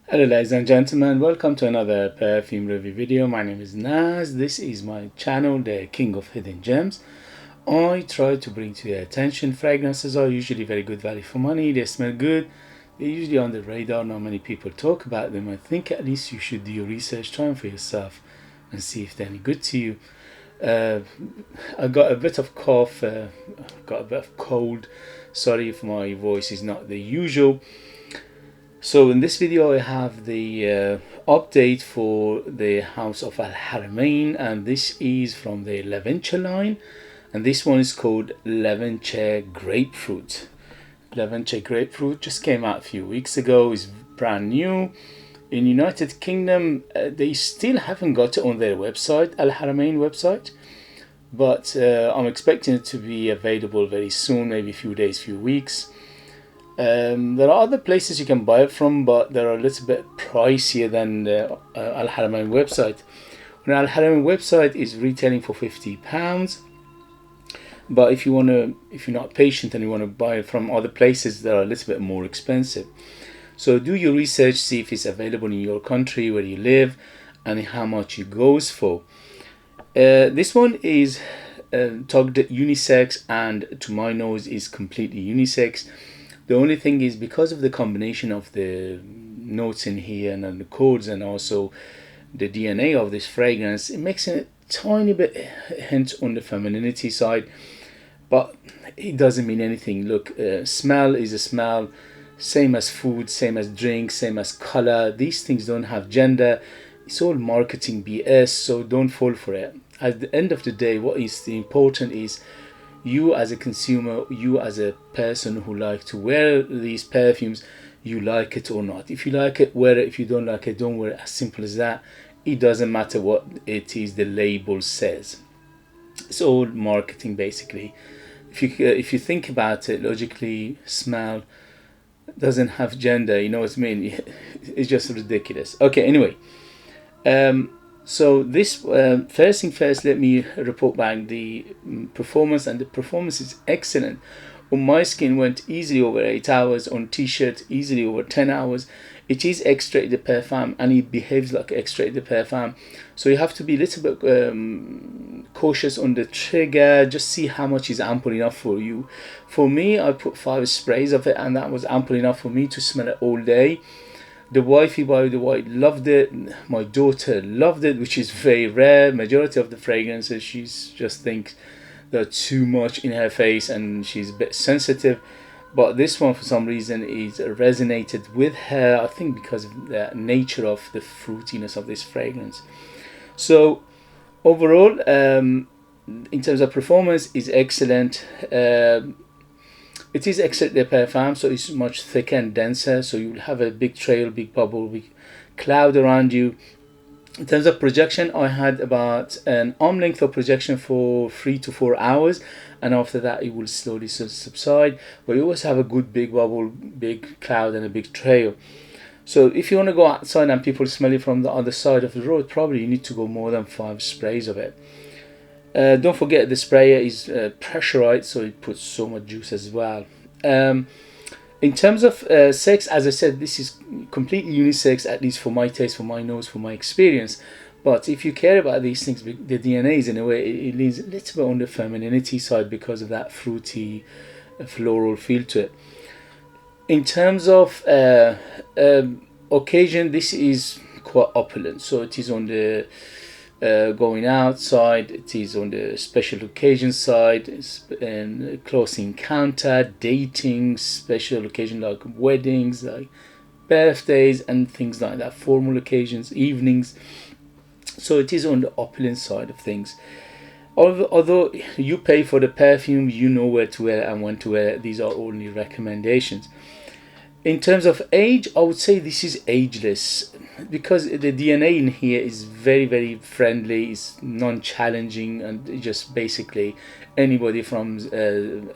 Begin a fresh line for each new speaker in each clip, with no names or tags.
Hello ladies and gentlemen, welcome to another perfume review video. My name is Naz. This is my channel, the King of Hidden Gems. I try to bring to your attention fragrances are usually very good value for money. They smell good. They're usually on the radar. Not many people talk about them. I think at least you should do your research, try them for yourself and see if they're any good to you. I got a bit of cough, got a bit of cold. Sorry if my voice is not the usual. So in this video I have the update for the House of Haramain, and this is from the Levenche line, and this one is called Levenche Grapefruit. Levenche Grapefruit just came out a few weeks ago, is brand new. In United Kingdom they still haven't got it on their website, Al Haramain website, but I'm expecting it to be available very soon, maybe a few days, few weeks. There are other places you can buy it from, but they're a little bit pricier than the Al Haramain website. The Al Haramain website is retailing for £50, but if you're not patient and you want to buy it from other places, they're a little bit more expensive. So do your research, see if it's available in your country where you live and how much it goes for. This one is targeted unisex, and to my nose is completely unisex. The only thing is, because of the combination of the notes in here and the codes and also the DNA of this fragrance, it makes it a tiny bit hint on the femininity side, but it doesn't mean anything. Look, smell is a smell, same as food, same as drink, same as color. These things don't have gender. It's all marketing BS, so don't fall for it. At the end of the day, what is important is you as a consumer, you as a person who like to wear these perfumes, you like it or not. If you like it, wear it. If you don't like it, don't wear it. As simple as that. It doesn't matter what it is the label says. It's all marketing basically. If you think about it logically, smell doesn't have gender. You know what I mean? It's just ridiculous. Okay, anyway. So this first thing first, let me report back the performance, and the performance is excellent. On my skin went easily over 8 hours, on t-shirt easily over 10 hours. It is Extrait de Parfum and it behaves like Extrait de Parfum, so you have to be a little bit cautious on the trigger. Just see how much is ample enough for you. For me, I put 5 sprays of it and that was ample enough for me to smell it all day. The wifey by the white loved it. My daughter loved it, which is very rare. Majority of the fragrances, she's just thinks they're too much in her face and she's a bit sensitive. But this one, for some reason, is resonated with her. I think because of the nature of the fruitiness of this fragrance. So overall, in terms of performance, is excellent. It is Extrait de Parfum, so it's much thicker and denser, so you'll have a big trail, big bubble, big cloud around you. In terms of projection, I had about an arm length of projection for 3 to 4 hours, and after that it will slowly subside, but you always have a good big bubble, big cloud and a big trail. So if you want to go outside and people smell it from the other side of the road, probably you need to go more than 5 sprays of it. Don't forget the sprayer is pressurized, so it puts so much juice as well. In terms of sex, as I said, this is completely unisex, at least for my taste, for my nose, for my experience. But if you care about these things, the DNA is in a way, it leans a little bit on the femininity side because of that fruity, floral feel to it. In terms of occasion, this is quite opulent, so it is on the going outside, it is on the special occasion side, and close encounter, dating, special occasion like weddings, like birthdays and things like that, formal occasions, evenings. So it is on the opulent side of things. Although you pay for the perfume, you know where to wear it and when to wear it. These are only recommendations. In terms of age, I would say this is ageless because the DNA in here is very, very friendly, it's non-challenging, and just basically anybody from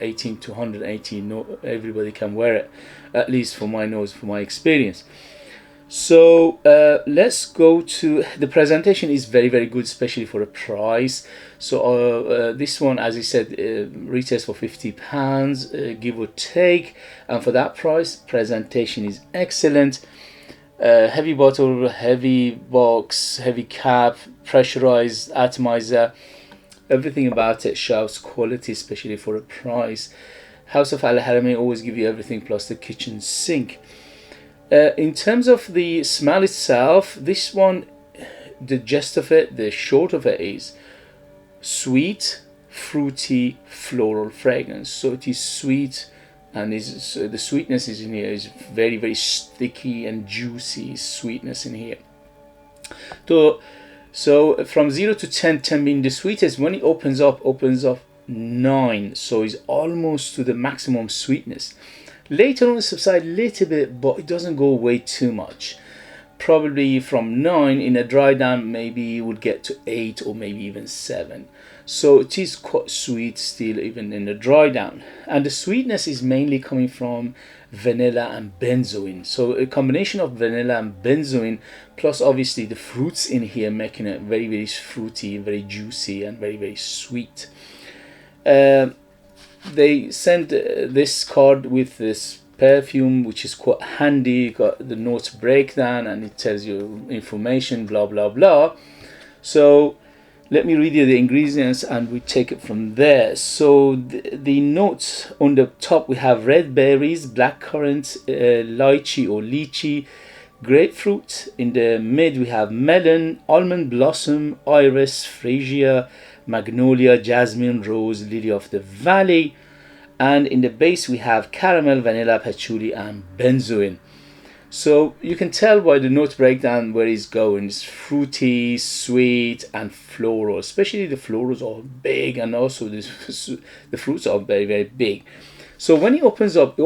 18 to 118, everybody can wear it, at least for my nose, for my experience. So let's go to the presentation. Is very, very good, especially for a price. So this one, as I said, retails for £50, give or take, and for that price, presentation is excellent. Heavy bottle, heavy box, heavy cap, pressurized atomizer. Everything about it shows quality, especially for a price. House of Al Haramain always give you everything plus the kitchen sink. In terms of the smell itself, this one, the gist of it, the short of it is sweet, fruity, floral fragrance. So it is sweet, and the sweetness is in here is very, very sticky and juicy sweetness in here. So from 0 to 10, 10 being the sweetest, when it opens up 9, so it's almost to the maximum sweetness. Later on it subsides a little bit, but it doesn't go away too much. Probably from 9 in a dry down, maybe you would get to 8 or maybe even 7. So it is quite sweet still even in the dry down, and the sweetness is mainly coming from vanilla and benzoin. So a combination of vanilla and benzoin plus obviously the fruits in here, making it very, very fruity, very juicy, and very, very sweet. They sent this card with this perfume, which is quite handy. Got the notes breakdown and it tells you information, blah blah blah. So let me read you the ingredients and we take it from there. So the notes on the top, we have red berries, blackcurrant, lychee or lychee, grapefruit. In the mid we have melon, almond blossom, iris, freesia, magnolia, jasmine, rose, lily of the valley. And in the base we have caramel, vanilla, patchouli and benzoin. So you can tell by the note breakdown where it's going. It's fruity, sweet and floral. Especially the florals are big, and also the fruits are very, very big. So when it opens up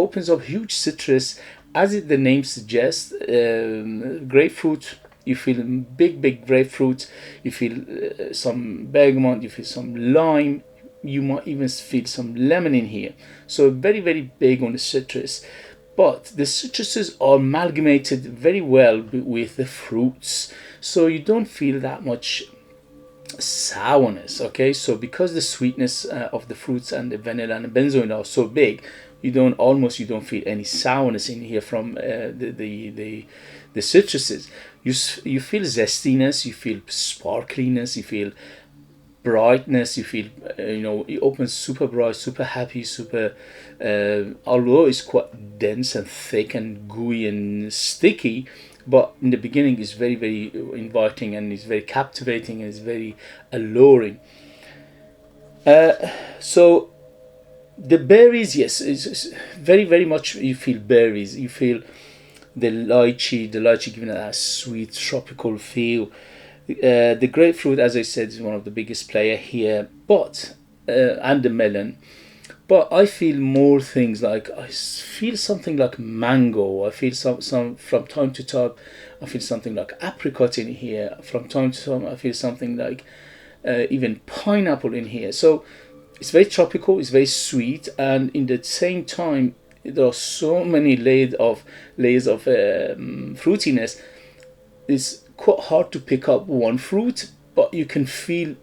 huge citrus, as the name suggests. Grapefruit, you feel big grapefruit, you feel some bergamot, you feel some lime, you might even feel some lemon in here. So very, very big on the citrus. But the citruses are amalgamated very well with the fruits, so you don't feel that much sourness. Okay, so because the sweetness of the fruits and the vanilla and the benzoin are so big, you don't feel any sourness in here from the citruses. You feel zestiness, you feel sparkliness, you feel brightness, you feel it opens super bright, super happy, super although it's quite dense and thick and gooey and sticky, but in the beginning it's very, very inviting and it's very captivating and it's very alluring. So the berries, yes, it's very, very much, you feel berries, you feel the lychee giving it a sweet tropical feel. The grapefruit, as I said, is one of the biggest player here, but and the melon. But I feel more things like, I feel something like mango. I feel some from time to time. I feel something like apricot in here. From time to time, I feel something like even pineapple in here. So it's very tropical. It's very sweet, and in the same time, there are so many layers of fruitiness. It's quite hard to pick up one fruit, but you can feel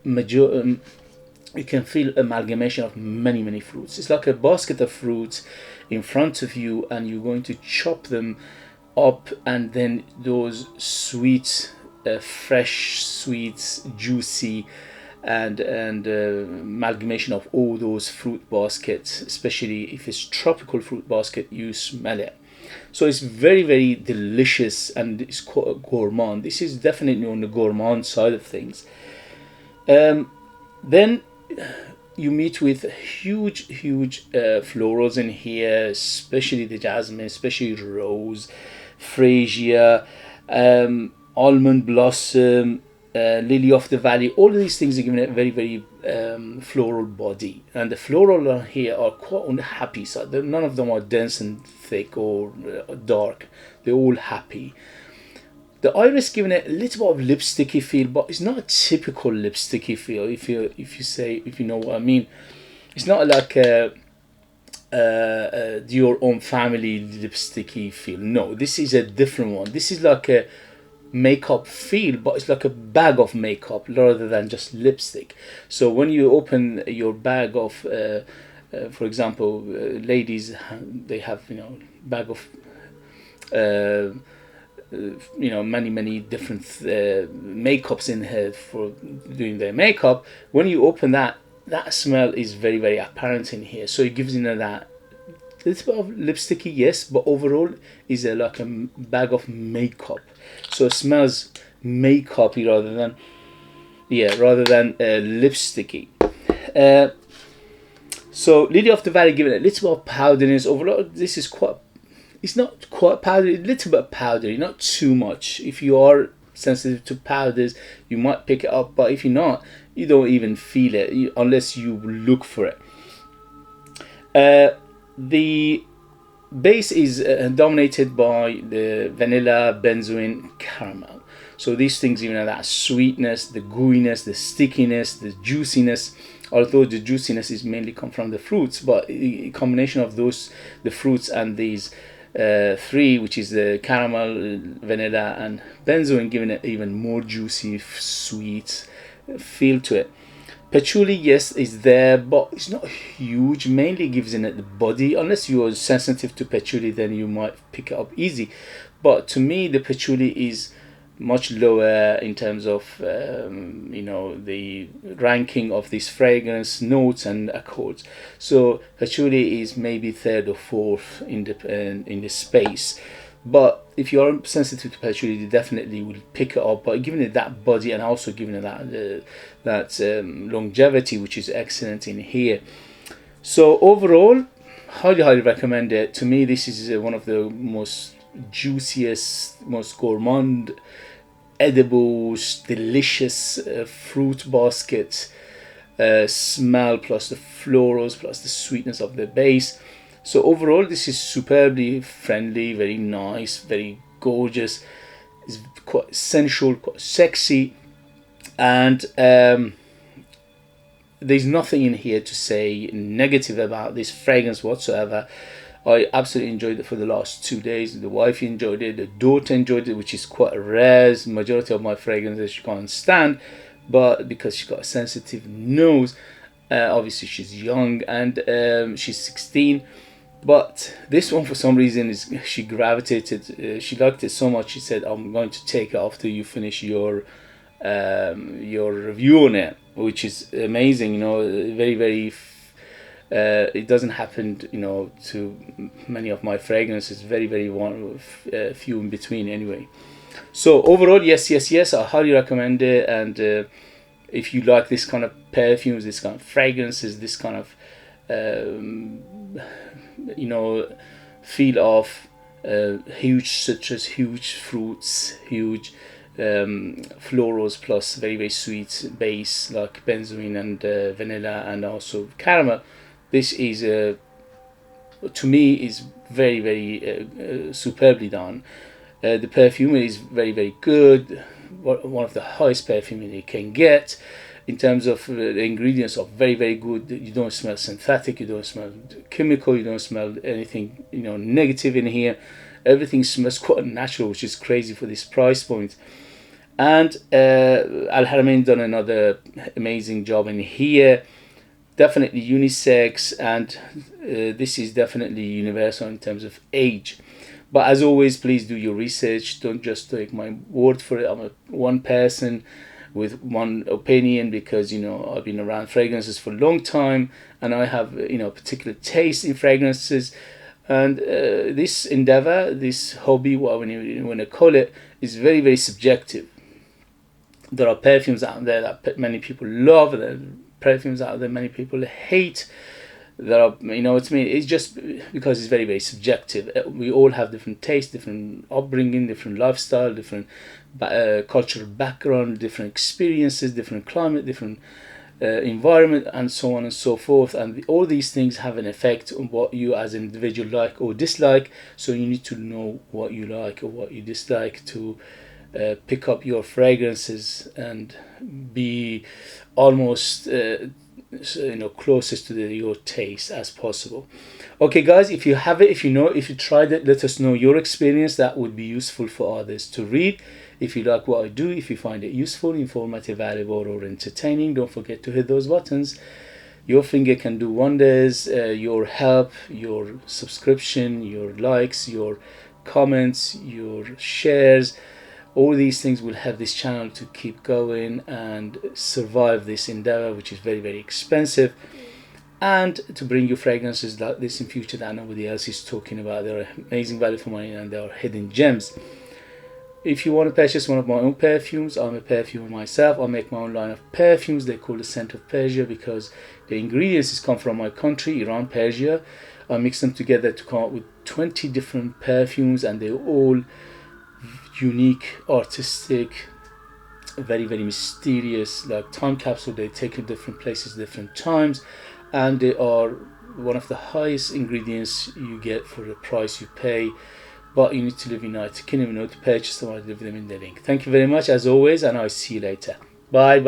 amalgamation of many fruits. It's like a basket of fruits in front of you, and you're going to chop them up, and then those sweet, fresh sweets, juicy, and amalgamation of all those fruit baskets. Especially if it's tropical fruit basket, you smell it. So it's very, very delicious, and it's quite gourmand. This is definitely on the gourmand side of things. Then you meet with huge florals in here, especially the jasmine, especially rose, freesia, almond blossom, lily of the valley. All of these things are giving it a very, very floral body, and the floral here are quite on the happy side. None of them are dense and thick or dark. They're all happy. The iris giving it a little bit of lipsticky feel, but it's not a typical lipsticky feel. If you know what I mean, it's not like a Your Own Family lipsticky feel. No, this is a different one. This is like a makeup feel, but it's like a bag of makeup rather than just lipstick. So when you open your bag of for example, ladies, they have bag of many different makeups in here for doing their makeup. When you open that smell is very apparent in here, so it gives that little bit of lipsticky, yes, but overall is like a bag of makeup, so it smells makeupy rather than lipsticky. So Lily of the Valley, giving it a little bit of powderiness. Overall, this is it's not quite powdery, a little bit powdery, not too much. If you are sensitive to powders, you might pick it up, but if you're not, you don't even feel it unless you look for it. The base is dominated by the vanilla, benzoin, caramel. So these things, that sweetness, the gooiness, the stickiness, the juiciness. Although the juiciness is mainly come from the fruits, but a combination of those, the fruits and these three, which is the caramel, vanilla, and benzoin, giving it even more juicy, sweet feel to it. Patchouli, yes, is there, but it's not huge. Mainly gives in it the body. Unless you are sensitive to patchouli, then you might pick it up easy. But to me, the patchouli is much lower in terms of the ranking of these fragrance notes and accords. So patchouli is maybe third or fourth in the space. But if you are sensitive to patchouli, you definitely will pick it up. But giving it that body and also giving it that longevity, which is excellent in here. So overall, highly recommend it. To me, this is one of the most juiciest, most gourmand, edibles, delicious fruit basket smell, plus the florals, plus the sweetness of the base. So overall, this is superbly friendly, very nice, very gorgeous. It's quite sensual, quite sexy, and there's nothing in here to say negative about this fragrance whatsoever. I absolutely enjoyed it for the last 2 days. The wife enjoyed it, the daughter enjoyed it, which is quite rare. Majority of my fragrances she can't stand, but because she got a sensitive nose, obviously she's young and she's 16. But this one, for some reason, she gravitated. She liked it so much. She said, "I'm going to take it after you finish your review on it," which is amazing. Very. It doesn't happen, to many of my fragrances. Very few in between, anyway. So overall, yes, I highly recommend it. And if you like this kind of perfumes, this kind of fragrances, this kind of feel of huge citrus, huge fruits, huge florals, plus very sweet base like benzoin and vanilla and also caramel, this is to me is very superbly done. The perfume is very good, one of the highest perfume you can get. In terms of the ingredients are very good. You don't smell synthetic, you don't smell chemical, you don't smell anything negative in here. Everything smells quite natural, which is crazy for this price point. And Al Haramain done another amazing job in here. Definitely unisex, and this is definitely universal in terms of age. But as always, please do your research. Don't just take my word for it. I'm one person with one opinion, because I've been around fragrances for a long time and I have particular taste in fragrances. And this endeavor, this hobby, what you want to call it, is very subjective. There are perfumes out there that many people love, there are perfumes out there many people hate. There are, what I mean, it's just because it's very subjective. We all have different tastes, different upbringing, different lifestyle, different cultural background, different experiences, different climate, different environment, and so on and so forth. And all these things have an effect on what you as an individual like or dislike. So you need to know what you like or what you dislike to pick up your fragrances and be almost closest to your taste as possible. Okay guys, if you have it, if you tried it, let us know your experience. That would be useful for others to read. If you like what I do, if you find it useful, informative, valuable, or entertaining, don't forget to hit those buttons. Your finger can do wonders. Your help, your subscription, your likes, your comments, your shares. All these things will help this channel to keep going and survive this endeavor, which is very, very expensive, and to bring you fragrances like this in future that nobody else is talking about. They're amazing value for money and they are hidden gems. If you want to purchase one of my own perfumes, I'm a perfumer myself. I make my own line of perfumes. They call the scent of Persia because the ingredients come from my country, Iran, Persia. I mix them together to come up with 20 different perfumes, and they're all unique, artistic, very, very mysterious, like time capsule. They take you different places, different times, and they are one of the highest ingredients you get for the price you pay. But you need to live in United Kingdom in order to purchase them. I'll leave them in the link. Thank you very much as always, and I'll see you later. Bye.